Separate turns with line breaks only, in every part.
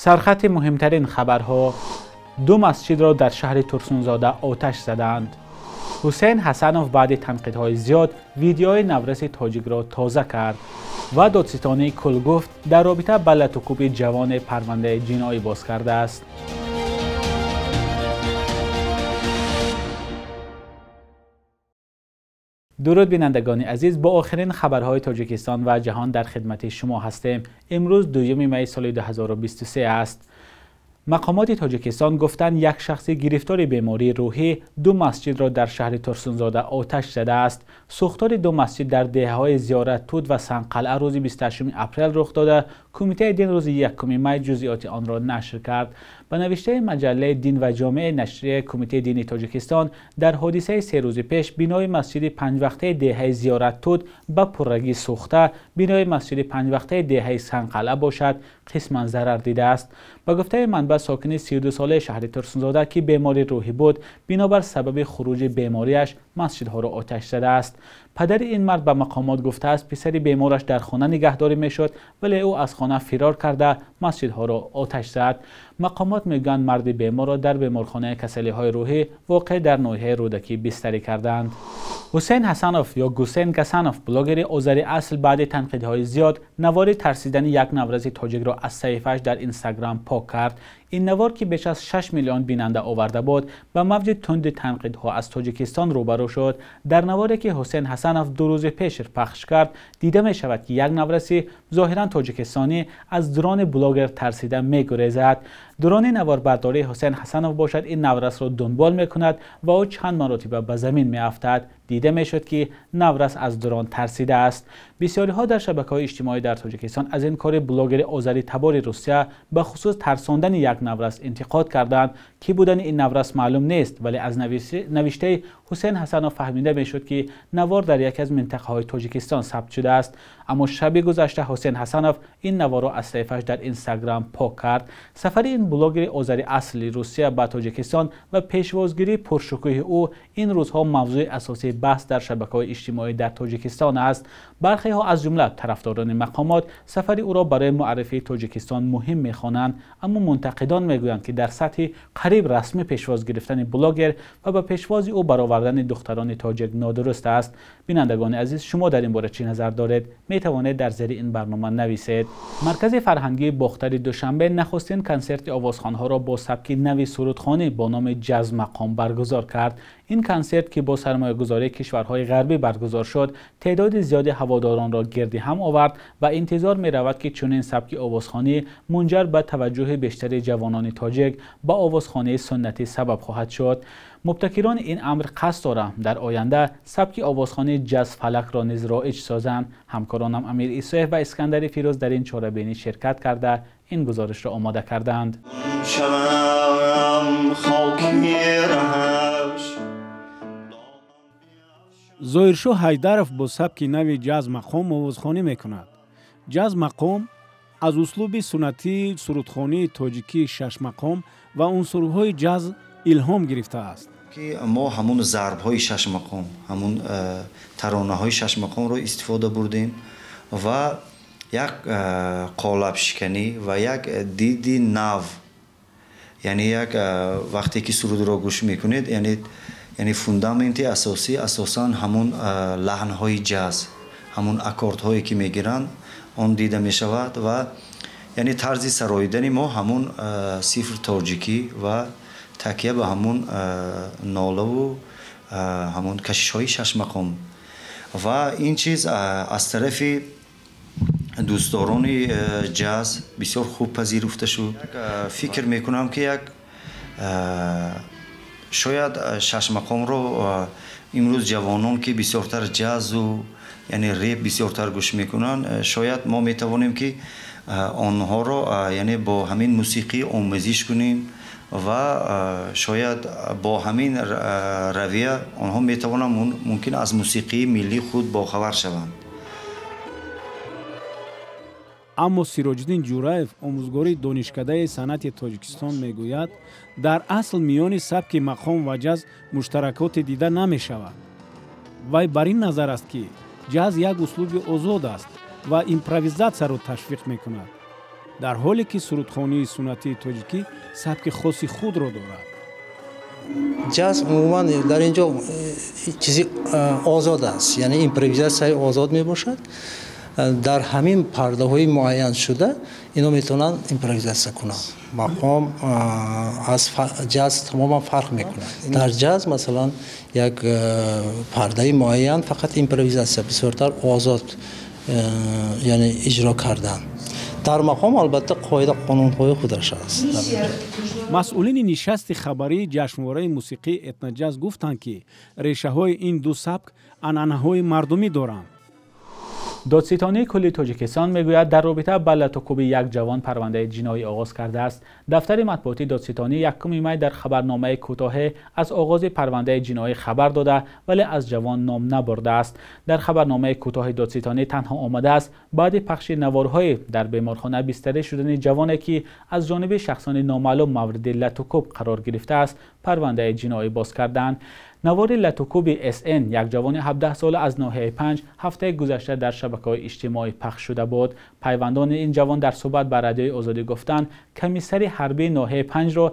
سرخط مهمترین خبرها: دو مسجد را در شهر ترسونزاده آتش زدند. حسین حسنوف بعد تنقیدهای زیاد ویدیوی نورس تاجیک را تازه کرد و دادستانی کلگفت در رابطه با لطوکوب جوان پرونده جنایی باز کرده است. درود بینندگان عزیز، با آخرین خبرهای تاجیکستان و جهان در خدمت شما هستیم. امروز 2 می سال 2023 است. مقامات تاجیکستان گفتند یک شخص گرفتار بیماری روحی دو مسجد را در شهر ترسونزاده آتش زده است. سوختار دو مسجد در دهه‌های زیارت تود و سنقلعه روز 28 اپریل رخ داده. کمیته دین روز 1 می جزئیات آن را نشر کرد. به نوشته مجله دین و جامعه نشریه کمیته دینی تاجیکستان، در حادثه 3 روز پیش بینای مسجد 5 وقته دهه زیارت تود به پررگی سوخته، بینای مسجد 5 وقته دهه سنقلعه باشد قسما ضرر دیده است. با گفته منبع ساکن 32 ساله شهر ترسونزاده که بیماری روحی بود، بنابر سبب خروج بیماریش مسجدها را آتش زده است. پدر این مرد به مقامات گفته است پسر بیمارش در خانه نگهداری میشد، ولی او از خانه فرار کرده مسجدها را آتش زد. مقامات میگویند مرد بیمار را در بیمارخانه کسلی‌های روحی واقع در ناحیه رودکی بستری کردند. حسین حسنوف یا گوسین گسنوف، بلاگر آذری اصل، بعد تنقیدهای زیاد نوار ترسیدن یک نورس تاجیک را از صحیفه‌اش در اینستاگرام پاک کرد. این نوار که بیش از 6 میلیون بیننده آورده بود، با موج تند تنقیدها از تاجیکستان روبرو شد. در نواری که حسین حسنوف 2 روز پیش پخش کرد، دیده می شود که یک نورس ظاهرا تاجیکستانی از درون بلاگر ترسیده می گریزد. درون نوار برداری حسین حسنوف باشد این نورس را دنبال می کند و او چند مرتبه به زمین می افتد. دیده می شد که نورس از درون ترسیده است. بسیاری ها در شبکه‌های اجتماعی در تاجیکستان از این کار بلاگر آذری تبار روسیه به خصوص ترساندن یک نورس انتقاد کردند. کی بودن این نورس معلوم نیست، ولی از نوشته حسین حسنوف فهمیده می شد که نوار در یکی از منطقه‌های تاجیکستان ثبت شده است. اما شب گذشته حسین حسنوف این نوار را از صفحه‌اش در اینستاگرام پاک کرد. سفر این بلاگر آذری اصلی روسیه به تاجیکستان و پیشوازگیری پرشکوه او این روزها موضوع اساسی بحث در شبکه‌های اجتماعی در تاجیکستان است. برخی ها از جمله طرفداران مقامات سفر او را برای معرفی تاجیکستان مهم می‌خوانند، اما منتقدان میگویند که در سطح قریب رسمی پیشواز گرفتن بلاگر و به پیشوازی او برآوردن دختران تاجیک نادرست است. بینندگان عزیز، شما در این باره چه نظر دارید؟ می توانید در زیر این برنامه نویسید. مرکز فرهنگی باختر دوشنبه نخستین کنسرت آوازخوان‌ها را با سبک نوی سرودخوانی با نام جاز مقام برگزار کرد. این کنسرت که با سرمایه‌گذاری کشورهای غربی برگزار شد، تعداد زیادی هواداران را گردی هم آورد و انتظار می رود که چنین سبک آوازخوانی منجر به توجه بیشتر جوانان تاجیک با آوازخوانی سنتی سبب خواهد شد. مبتکران این امر قصد دارند در آینده سبک آوازخوانی جاز فلک را نیز رایج سازند. همکارانم امیر عیسوی و اسکندر فیروز در این چاره‌بینی شرکت کرده این گزارش را آماده کردند.
ظاهرشاه حیدرов با سبک نوی جاز مقام آوازخوانی میکند. جاز مقام از اسلوب سنتی سرودخوانی تاجیکی 6 مقام و عنصرهای جاز الهام گرفته است.
که ما همون ضرب‌های 6 مقام، همون ترانه‌های 6 مقام رو استفاده بردیم و یک قالب شکنی و یک دیدی نو، یعنی یک وقتی که سرود را گوش میکنید یعنی فوندامنتی اساسی اساساً همون لحن‌های جاز، همون اکوردهایی که میگیرند اون دیده میشود و یعنی طرز سراییدن ما همون صفر تاجیکی و تکیه به همون ناله و همون کشش‌های 6 مقام و این چیز از طرف دوستداران جاز بسیار خوب پذیرفته شد. فکر میکنم که یک شاید 6 مقام رو امروز جوانان که بسیارتر جاز و یعنی ریپ بسیارتر گوش میکنن، شاید ما میتوانیم که آنها رو یعنی با همین موسیقی آمیزش کنیم و شاید با همین رویه آنها میتوانند ممکن از موسیقی ملی خود باخبر شوند.
اما سیراج‌الدین جوراєв، آموزگاری دانشکده صنعت تاجیکستان میگوید در اصل میان سبک مقام و جاز مشترکات دیده نمیشود. وی بر این نظر است که جاز یک اسلوب آزاد است و ایمپرویزاسیا را تشویق میکند. در حالی که سرودخوانی سنتی تاجیکی سبک خاص خود را دارد.
جاز عموما در اینجا چیزی آزاد است، یعنی ایمپروویزاسیون آزاد می باشد. در همین پرده های معین شده اینا میتونن ایمپروویزاسیون کنن. مقام از جاز تماما فرق میکنه. در جاز مثلا یک پرده معین فقط ایمپروویزاسیون بسیارتر آزاد یعنی اجرا کردن. در مقام البته قاعده قانون‌های خودش است.
مسئولین نشست خبری جشنواره موسیقی اتنا جاز گفتند که ریشه‌های این دو سبک عنعنه‌های مردمی دارند.
دادستانی کلی تاجیکستان میگوید در رابطه با لطوکوب یک جوان پرونده جنایی آغاز کرده است. دفتر مطبوعاتی دادستانی 1 می در خبرنامه کوتاه از آغاز پرونده جنایی خبر داده ولی از جوان نام نبرده است. در خبرنامه کوتاه دادستانی تنها آمده است بعد پخش نوارهای در بیمارخانه بستری شدن جوانی که از جانب شخصان نامعلوم مورد لطوکوب قرار گرفته است پرونده جنایی باز کردند. نوار لطوکوب SN یک جوان 17 ساله از ناحیه 5 هفته گذشته در شبکه‌های اجتماعی پخش شده بود. پیوندان این جوان در صحبت با رادیوی آزادی گفتند کمیسر حربی ناحیه 5 را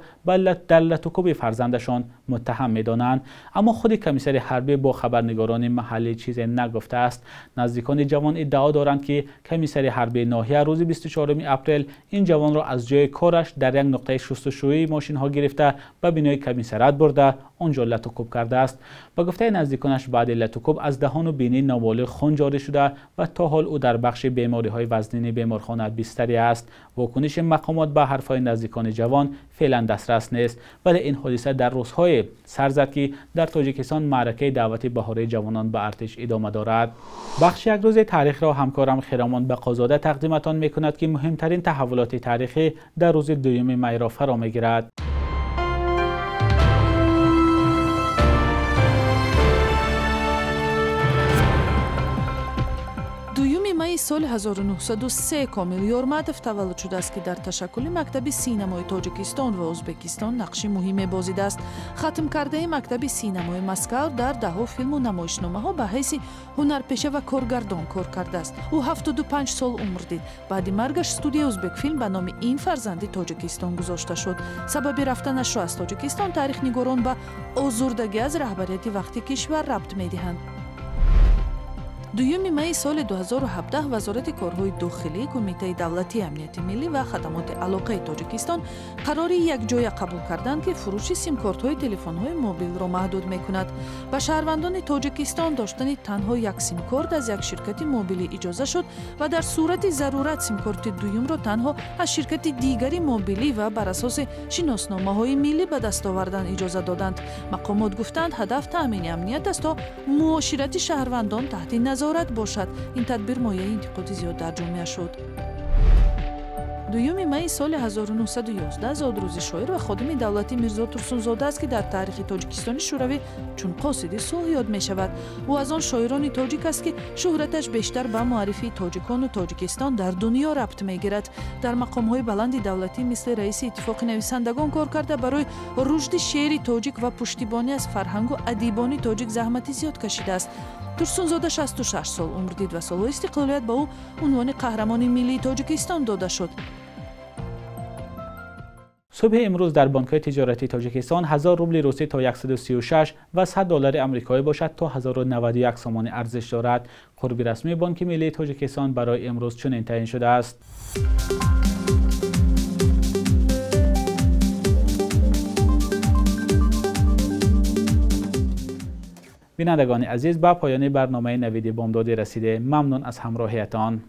در لطوکوب فرزندشان متهم می‌دانند، اما خود کمیسر حربی با خبرنگاران محلی چیزی نگفته است. نزدیکان جوان ادعا دارند که کمیسر حربی ناحیه روز 24 اپریل این جوان را از جای کارش در یک نقطه شستشویی ماشین‌ها گرفته به بینای کمیسریت برده آنجا لطوکوب کرده است. با گفته نزدیکانش بعد لطوکوب از دهان و بینی نابالغ خون جاری شده و تا حال او در بخش بیماری‌های وزنی بیمارخانه بستری است. واکنش مقامات به حرف‌های نزدیکان جوان فعلا دسترس نیست، ولی این حادثه در روزهای سر زد که در تاجیکستان معرکه دعوت بهاره جوانان به ارتش ادامه دارد. بخش یک روز تاریخ را همکارم خیرامان بقازاده تقدیمتان می‌کند که مهمترین تحولات تاریخی در روز 2 می را فرا می‌گیرد.
سال 1903 کامل یورمادов тавallud шудааст ки дар ташаккули мактаби синамои тоҷикистон ва ӯзбекистон нақши муҳим мебозидааст. хатмкардаи мактаби синамои Москав дар даҳо филму намоишномаҳо ба ҳайси ҳунарпеша ва коргардон кор кардааст. ӯ 75 сол умр дид. баъди маргаш студияи ӯзбекфилм ба номи ин фарзанди тоҷикистон гузошта шуд. сабаби рафтанашро аз тоҷикистон таърихнигорон ба озурдагӣ аз раҳбарияти вақти кишвар рабт медиҳанд. 2 май соли 2017 вазорати корҳои дохилӣ, кумитаи давлатии амнияти миллӣ ва хадамоти алоқаи тоҷикистон қарори якҷоя қабул карданд ки фурӯши симкортҳои телефонҳои мобилро маҳдуд мекунад. ба шаҳрвандони тоҷикистон доштани танҳо як симкорт аз як ширкати мобилӣ иҷоза шуд ва дар сурати зарурат симкорти дуюмро танҳо аз ширкати дигари мобилӣ ва бар асоси шиносномаҳои миллӣ ба даст овардан иҷоза доданд. мақомот гуфтанд ҳадаф таъмини амният аст то муоширати шаҳрвандон таҳти назорат бошад. ин тадбир мояи интиқоди зиёд дар ҷомеа шуд. 2 май соли 1911 зодрӯзи шоир ва ходими давлати Мирзо Турсунзода аст ки дар таърихи тоҷикистони шӯравӣ чун қосиди сулҳ ёд мешавад. ӯ аз он шоирони тоҷик аст ки шӯҳраташ бештар ба муаррифии тоҷикону тоҷикистон дар дунё рабт мегирад. дар мақомҳои баланди давлатӣ мисли раиси иттифоқи нависандагон кор карда барои рушди шеъри тоҷик ва пуштибонӣ аз фарҳангу адибони тоҷик заҳмати зиёд кашидааст. Турсунзода 66 сол умр дид ва солҳои истиқлолият ба ӯ унвони қаҳрамони миллии тоҷикистон дода шуд.
صبح امروز در بانک‌های تجارتی تاجیکستان 1000 روبل روسی تا 136 و 100 دلار آمریکایی باشد تا 1091 سوم ارزش دارد. قرب رسمی بانک ملی تاجیکستان برای امروز چنین تعیین شده است. بینندگان عزیز، به پایان برنامه نوید بامدادی رسیده. ممنون از همراهیتان.